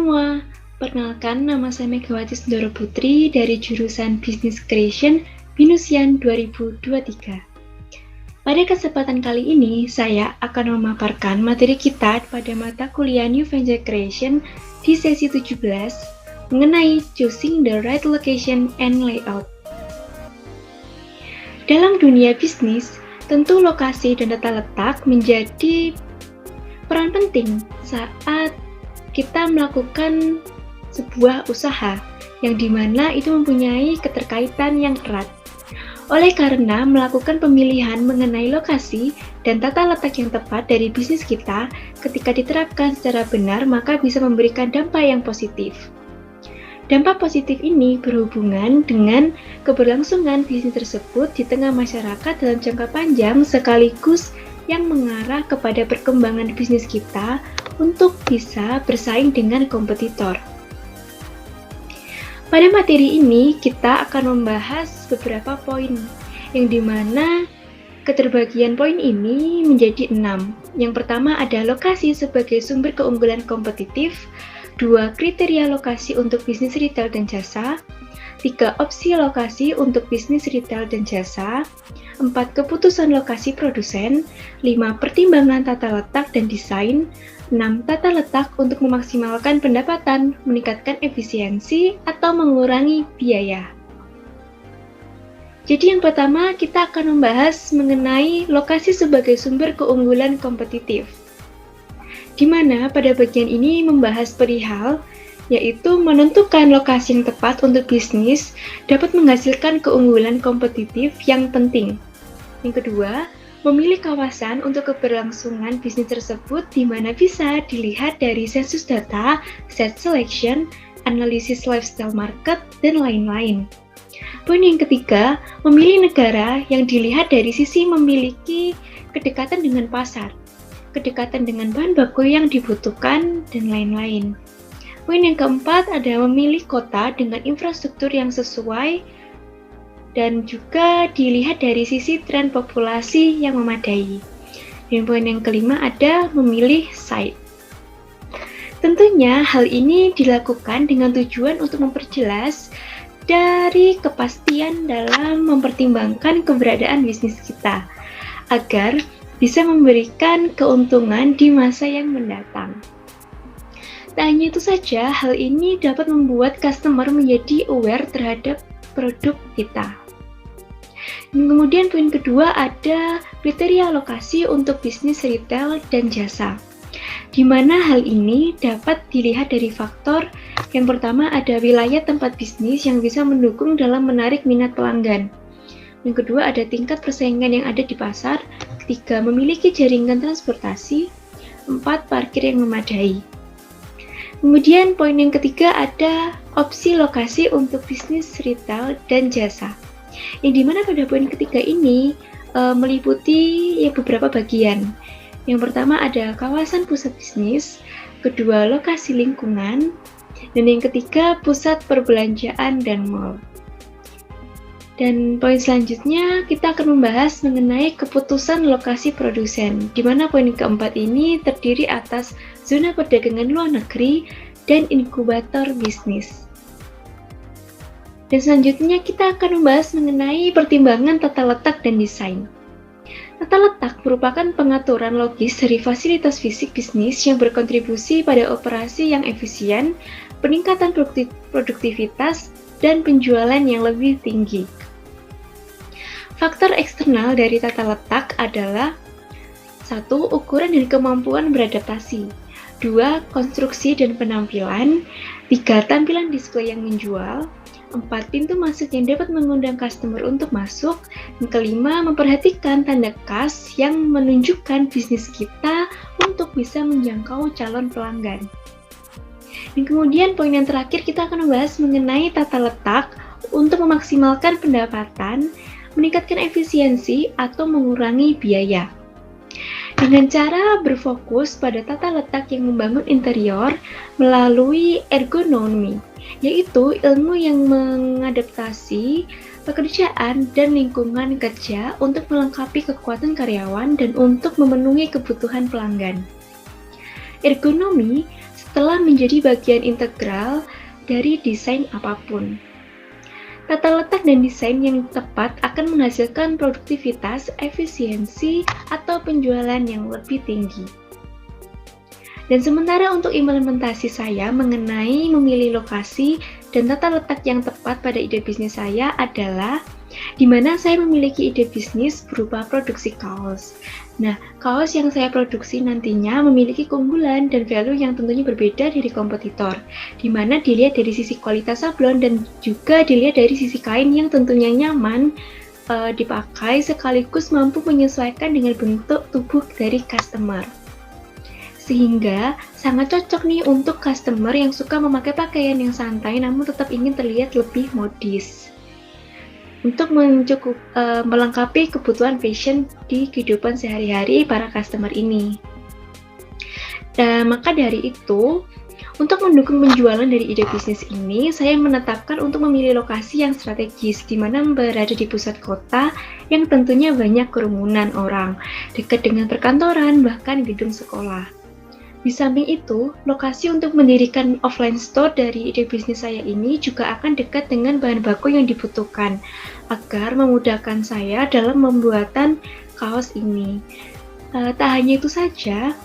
semua, perkenalkan nama saya Megawati Sundoro Putri dari jurusan Business Creation Binusian 2023. Pada kesempatan kali ini, saya akan memaparkan materi kita pada mata kuliah New Venture Creation di sesi 17 mengenai Choosing the Right Location and Layout. Dalam dunia bisnis, tentu lokasi dan tata letak menjadi peran penting saat kita melakukan sebuah usaha yang dimana itu mempunyai keterkaitan yang erat. Oleh karena melakukan pemilihan mengenai lokasi dan tata letak yang tepat dari bisnis kita ketika diterapkan secara benar maka bisa memberikan dampak yang positif. Dampak positif ini berhubungan dengan keberlangsungan bisnis tersebut di tengah masyarakat dalam jangka panjang sekaligus yang mengarah kepada perkembangan bisnis kita untuk bisa bersaing dengan kompetitor. Pada materi ini, kita akan membahas beberapa poin, yang dimana keterbagian poin ini menjadi 6. Yang pertama ada lokasi sebagai sumber keunggulan kompetitif, 2. Kriteria lokasi untuk bisnis retail dan jasa, 3. Opsi lokasi untuk bisnis retail dan jasa, 4. Keputusan lokasi produsen, 5. Pertimbangan tata letak dan desain, 6. Tata letak untuk memaksimalkan pendapatan, meningkatkan efisiensi, atau mengurangi biaya. Jadi yang pertama kita akan membahas mengenai lokasi sebagai sumber keunggulan kompetitif. Di mana pada bagian ini membahas perihal yaitu menentukan lokasi yang tepat untuk bisnis dapat menghasilkan keunggulan kompetitif yang penting. Yang kedua, memilih kawasan untuk keberlangsungan bisnis tersebut di mana bisa dilihat dari sensus data, set selection, analisis lifestyle market, dan lain-lain. Poin yang ketiga, memilih negara yang dilihat dari sisi memiliki kedekatan dengan pasar, kedekatan dengan bahan baku yang dibutuhkan, dan lain-lain. Poin yang keempat ada memilih kota dengan infrastruktur yang sesuai dan juga dilihat dari sisi tren populasi yang memadai. Dan poin yang kelima ada memilih site. Tentunya hal ini dilakukan dengan tujuan untuk memperjelas dari kepastian dalam mempertimbangkan keberadaan bisnis kita agar bisa memberikan keuntungan di masa yang mendatang. Tak hanya itu saja, hal ini dapat membuat customer menjadi aware terhadap produk kita. Dan kemudian poin kedua ada kriteria lokasi untuk bisnis retail dan jasa. Di mana hal ini dapat dilihat dari faktor yang pertama ada wilayah tempat bisnis yang bisa mendukung dalam menarik minat pelanggan. Yang kedua ada tingkat persaingan yang ada di pasar. Ketiga, memiliki jaringan transportasi. 4, parkir yang memadai. Kemudian poin yang ketiga ada opsi lokasi untuk bisnis retail dan jasa. Yang dimana pada poin ketiga ini meliputi beberapa bagian. Yang pertama ada kawasan pusat bisnis, kedua lokasi lingkungan, dan yang ketiga pusat perbelanjaan dan mall. Dan poin selanjutnya kita akan membahas mengenai keputusan lokasi produsen, di mana poin keempat ini terdiri atas zona perdagangan luar negeri dan inkubator bisnis. Dan selanjutnya kita akan membahas mengenai pertimbangan tata letak dan desain. Tata letak merupakan pengaturan logis dari fasilitas fisik bisnis yang berkontribusi pada operasi yang efisien, peningkatan produktivitas, dan penjualan yang lebih tinggi. Faktor eksternal dari tata letak adalah 1. Ukuran dan kemampuan beradaptasi, 2. Konstruksi dan penampilan, 3. Tampilan display yang menjual, 4. Pintu masuk yang dapat mengundang customer untuk masuk, dan kelima, memperhatikan tanda khas yang menunjukkan bisnis kita untuk bisa menjangkau calon pelanggan. Dan kemudian poin yang terakhir kita akan membahas mengenai tata letak untuk memaksimalkan pendapatan, meningkatkan efisiensi, atau mengurangi biaya. Dengan cara berfokus pada tata letak yang membangun interior melalui ergonomi, yaitu ilmu yang mengadaptasi pekerjaan dan lingkungan kerja untuk melengkapi kekuatan karyawan dan untuk memenuhi kebutuhan pelanggan. Ergonomi telah menjadi bagian integral dari desain apapun. Tata letak dan desain yang tepat akan menghasilkan produktivitas, efisiensi, atau penjualan yang lebih tinggi. Dan sementara untuk implementasi saya mengenai memilih lokasi dan tata letak yang tepat pada ide bisnis saya adalah di mana saya memiliki ide bisnis berupa produksi kaos. Nah, kaos yang saya produksi nantinya memiliki keunggulan dan value yang tentunya berbeda dari kompetitor, di mana dilihat dari sisi kualitas sablon dan juga dilihat dari sisi kain yang tentunya nyaman dipakai sekaligus mampu menyesuaikan dengan bentuk tubuh dari customer. Sehingga sangat cocok nih untuk customer yang suka memakai pakaian yang santai namun tetap ingin terlihat lebih modis. Untuk melengkapi kebutuhan fashion di kehidupan sehari-hari para customer ini. Maka dari itu, untuk mendukung penjualan dari ide bisnis ini, saya menetapkan untuk memilih lokasi yang strategis, di mana berada di pusat kota yang tentunya banyak kerumunan orang, dekat dengan perkantoran, bahkan gedung sekolah. Di samping itu, lokasi untuk mendirikan offline store dari ide bisnis saya ini juga akan dekat dengan bahan baku yang dibutuhkan, agar memudahkan saya dalam pembuatan kaos ini. Tak hanya itu saja,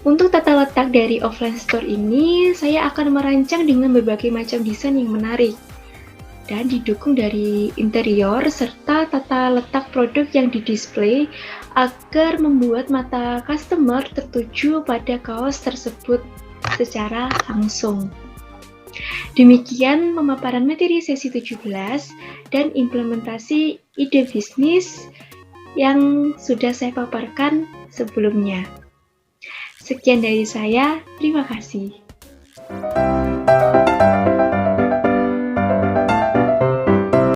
untuk tata letak dari offline store ini, saya akan merancang dengan berbagai macam desain yang menarik dan didukung dari interior serta tata letak produk yang didisplay agar membuat mata customer tertuju pada kaos tersebut secara langsung. Demikian pemaparan materi sesi 17 dan implementasi ide bisnis yang sudah saya paparkan sebelumnya. Sekian dari saya, terima kasih.